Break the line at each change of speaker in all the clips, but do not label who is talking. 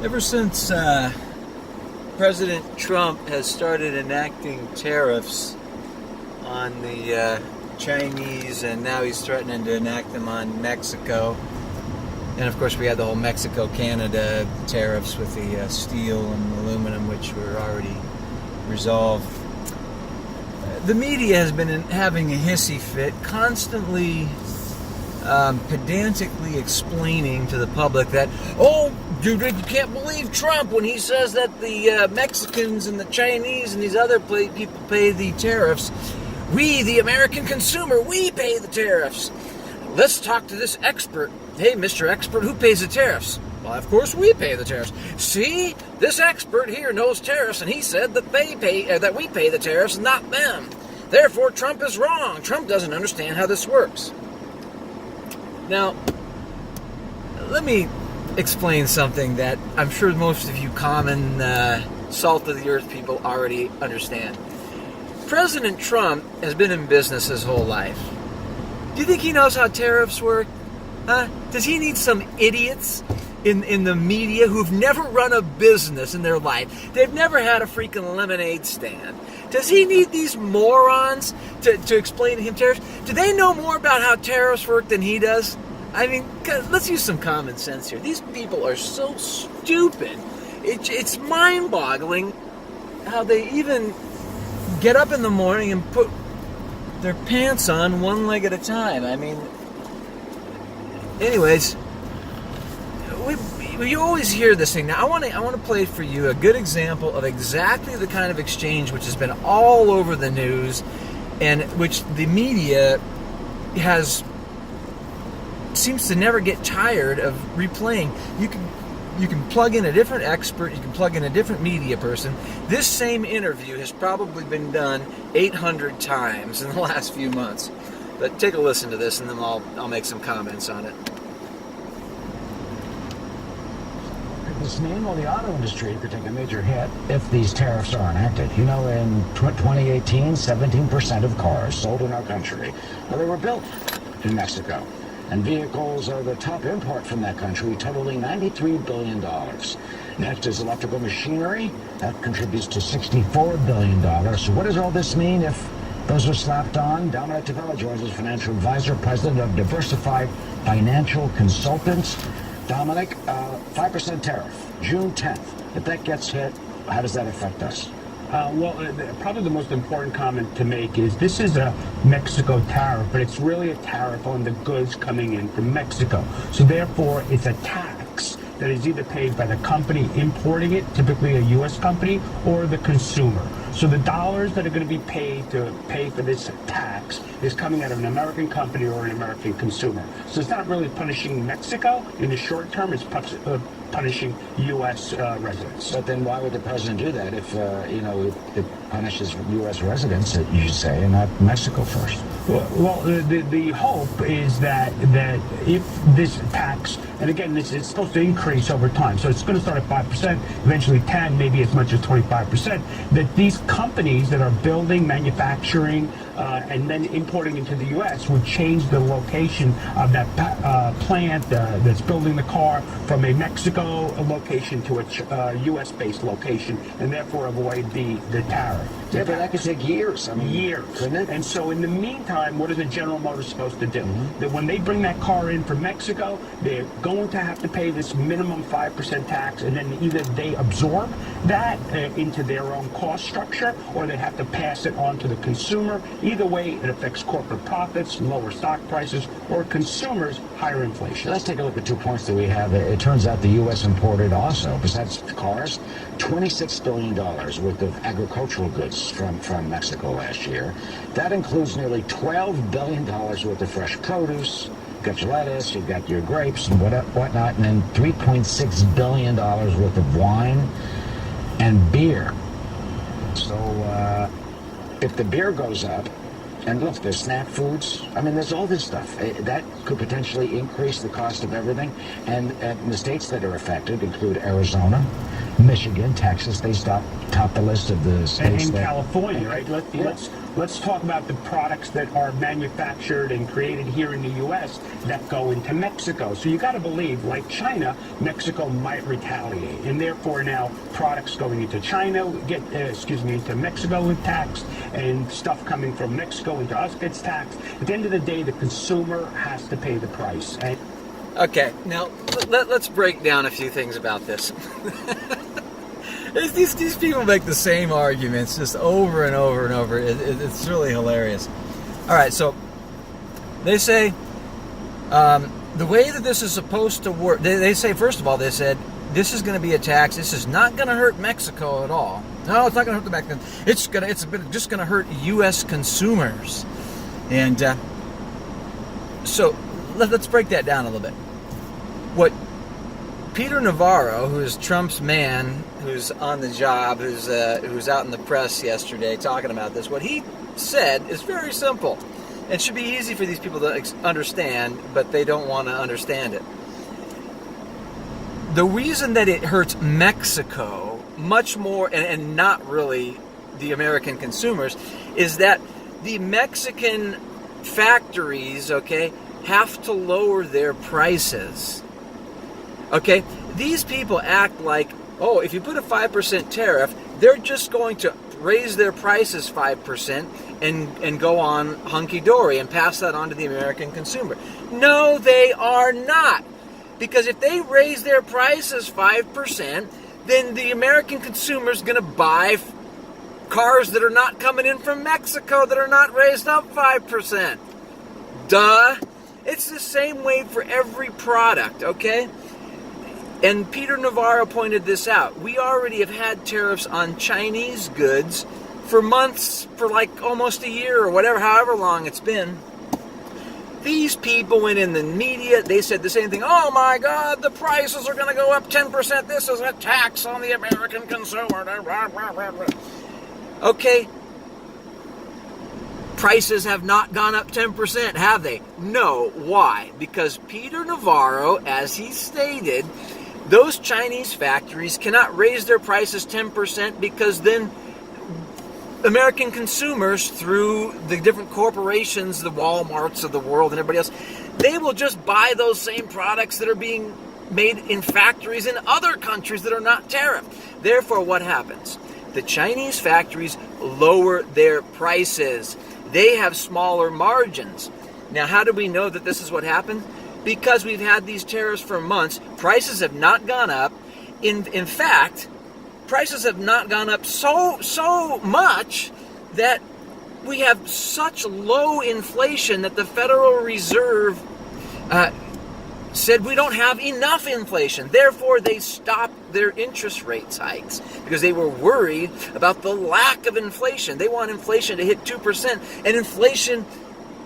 Ever since President Trump has started enacting tariffs on the Chinese, and now he's threatening to enact them on Mexico. And of course, we had the whole Mexico-Canada tariffs with the steel and aluminum, which were already resolved. The media has been having a hissy fit, constantly pedantically explaining to the public that, oh, you can't believe Trump when he says that the Mexicans and the Chinese and these other people pay the tariffs. We, the American consumer, we pay the tariffs. Let's talk to this expert. Hey, Mr. Expert, who pays the tariffs? Well, of course we pay the tariffs. See, this expert here knows tariffs, and he said that that we pay the tariffs, not them. Therefore, Trump is wrong. Trump doesn't understand how this works. Now, let me explain something that I'm sure most of you common salt of the earth people already understand. President Trump has been in business his whole life. Do you think he knows how tariffs work? Huh? Does he need some idiots in the media who've never run a business in their life? They've never had a freaking lemonade stand. Does he need these morons to explain to him tariffs? Do they know more about how tariffs work than he does? I mean, let's use some common sense here. These people are so stupid. It's mind-boggling how they even get up in the morning and put their pants on one leg at a time. I mean, anyways, you always hear this thing. Now, I want to play for you a good example of exactly the kind of exchange which has been all over the news, and which the media seems to never get tired of replaying. You can plug in a different expert, you can plug in a different media person. This same interview has probably been done 800 times in the last few months. But take a listen to this, and then I'll make some comments on it.
This mean, well, the auto industry could take a major hit if these tariffs are enacted. You know, in 2018, 17% of cars sold in our country, well, they were built in Mexico. And vehicles are the top import from that country, totaling $93 billion. Next is electrical machinery. That contributes to $64 billion. So what does all this mean if those are slapped on? Dominic Tavella joins us, financial advisor, president of Diversified Financial Consultants. Dominic, 5% tariff, June 10th. If that gets hit, how does that affect us?
Probably the most important comment to make is this is a Mexico tariff, but it's really a tariff on the goods coming in from Mexico. So therefore, it's a tax that is either paid by the company importing it, typically a U.S. company, or the consumer. So the dollars that are going to be paid to pay for this tax is coming out of an American company or an American consumer. So it's not really punishing Mexico in the short term, it's punishing U.S. residents.
But then why would the president do that if, it punishes U.S. residents, you should say, and not Mexico first?
Well, the hope is that if this tax, and again, it's supposed to increase over time, so it's going to start at 5%, eventually 10, maybe as much as 25%, that these companies that are building, manufacturing, and then importing into the U.S. would change the location of that plant that's building the car from a Mexico location to a U.S.-based location, and therefore avoid the tariff.
Yeah, but that could take years. I mean,
years.
Couldn't it?
And so in the meantime, what is a General Motors supposed to do?
Mm-hmm.
That when they bring that car in from Mexico, they're going to have to pay this minimum 5% tax, and then either they absorb that into their own cost structure, or they have to pass it on to the consumer. Either way, it affects corporate profits, lower stock prices, or consumers, higher inflation.
Let's take a look at 2 points that we have. It turns out the U.S. imported also, besides cars, $26 billion worth of agricultural goods from Mexico last year. That includes nearly $12 billion worth of fresh produce. You've got your lettuce, you've got your grapes and whatnot, and then $3.6 billion worth of wine and beer. So if the beer goes up, and look, there's snack foods. I mean, there's all this stuff. That could potentially increase the cost of everything. And the states that are affected include Arizona, Michigan, Texas, they top the list of the
And
states
in
that...
California, right? Let's talk about the products that are manufactured and created here in the U.S. that go into Mexico. So you got to believe, like China, Mexico might retaliate, and therefore now products going into China into Mexico get taxed, and stuff coming from Mexico into us gets taxed. At the end of the day, the consumer has to pay the price. And
Okay, now let's break down a few things about this. These people make the same arguments just over and over and over. It's really hilarious. All right, so they say the way that this is supposed to work, they say, first of all, they said, this is going to be a tax. This is not going to hurt Mexico at all. No, it's not going to hurt the Mexicans. It's just going to hurt U.S. consumers. And so let's break that down a little bit. What Peter Navarro, who is Trump's man, who's on the job, who's out in the press yesterday talking about this, what he said is very simple. It should be easy for these people to understand, but they don't want to understand it. The reason that it hurts Mexico much more, and not really the American consumers, is that the Mexican factories, okay, have to lower their prices. Okay, these people act like, oh, if you put a 5% tariff, they're just going to raise their prices 5% and go on hunky-dory and pass that on to the American consumer. No, they are not. Because if they raise their prices 5%, then the American consumer is going to buy cars that are not coming in from Mexico that are not raised up 5%. Duh. It's the same way for every product, okay? And Peter Navarro pointed this out. We already have had tariffs on Chinese goods for months, for like almost a year or whatever, however long it's been. These people went in the media, they said the same thing. Oh my God, the prices are going to go up 10%. This is a tax on the American consumer. Okay. Prices have not gone up 10%, have they? No. Why? Because Peter Navarro, as he stated, those Chinese factories cannot raise their prices 10% because then American consumers, through the different corporations, the Walmarts of the world and everybody else, they will just buy those same products that are being made in factories in other countries that are not tariffed. Therefore, what happens? The Chinese factories lower their prices. They have smaller margins. Now, how do we know that this is what happened? Because we've had these tariffs for months. Prices have not gone up. In fact, prices have not gone up so much that we have such low inflation that the Federal Reserve said we don't have enough inflation. Therefore, they stopped their interest rate hikes because they were worried about the lack of inflation. They want inflation to hit 2%, and inflation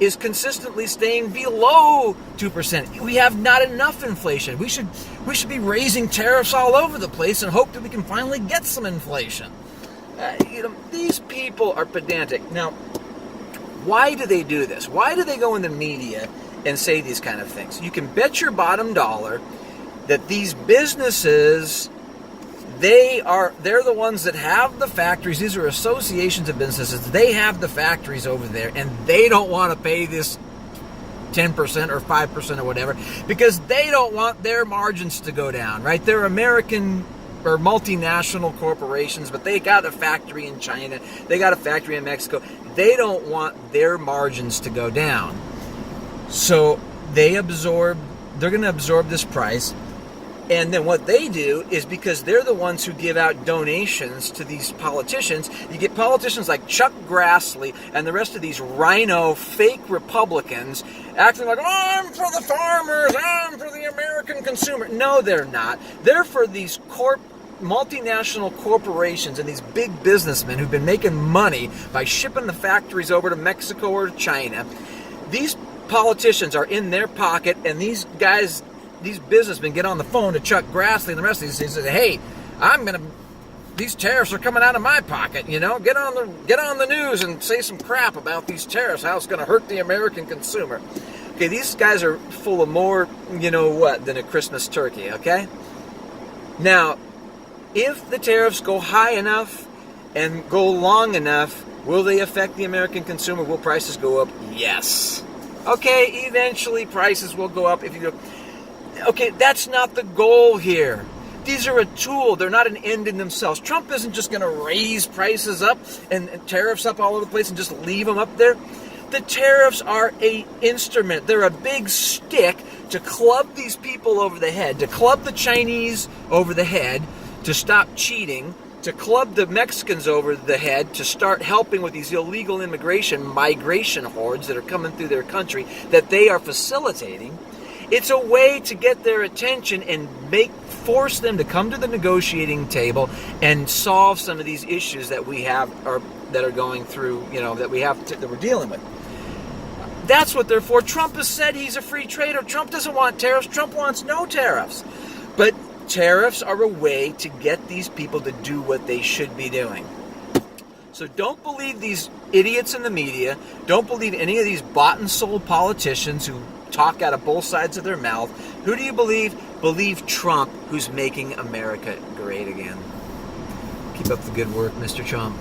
is consistently staying below 2%. We have not enough inflation. We should be raising tariffs all over the place and hope that we can finally get some inflation. These people are pedantic. Now, why do they do this? Why do they go in the media and say these kind of things? You can bet your bottom dollar that these businesses, they're the ones that have the factories. These are associations of businesses. They have the factories over there, and they don't want to pay this 10% or 5% or whatever because they don't want their margins to go down, right? They're American or multinational corporations, but they got a factory in China. They got a factory in Mexico. They don't want their margins to go down. So they're going to absorb this price. And then what they do is, because they're the ones who give out donations to these politicians, you get politicians like Chuck Grassley and the rest of these rhino fake Republicans acting like, oh, I'm for the farmers, I'm for the American consumer. No, they're not. They're for these multinational corporations and these big businessmen who've been making money by shipping the factories over to Mexico or China. These politicians are in their pocket, and these guys, these businessmen, get on the phone to Chuck Grassley and the rest of these things and say, hey, these tariffs are coming out of my pocket, get on the news and say some crap about these tariffs, how it's going to hurt the American consumer. Okay, these guys are full of more, than a Christmas turkey, okay? Now, If the tariffs go high enough and go long enough, will they affect the American consumer? Will prices go up? Yes. Okay, eventually prices will go up. If you go, okay, that's not the goal here. These are a tool. They're not an end in themselves. Trump isn't just going to raise prices up and tariffs up all over the place and just leave them up there. The tariffs are an instrument. They're a big stick to club these people over the head, to club the Chinese over the head, to stop cheating, to club the Mexicans over the head, to start helping with these illegal migration hordes that are coming through their country that they are facilitating. It's a way to get their attention and force them to come to the negotiating table and solve some of these issues that we have that are going through, that we're dealing with. That's what they're for. Trump has said he's a free trader. Trump doesn't want tariffs. Trump wants no tariffs. But tariffs are a way to get these people to do what they should be doing. So don't believe these idiots in the media. Don't believe any of these bought and sold politicians who talk out of both sides of their mouth. Who do you believe? Believe Trump, who's making America great again. Keep up the good work, Mr. Trump.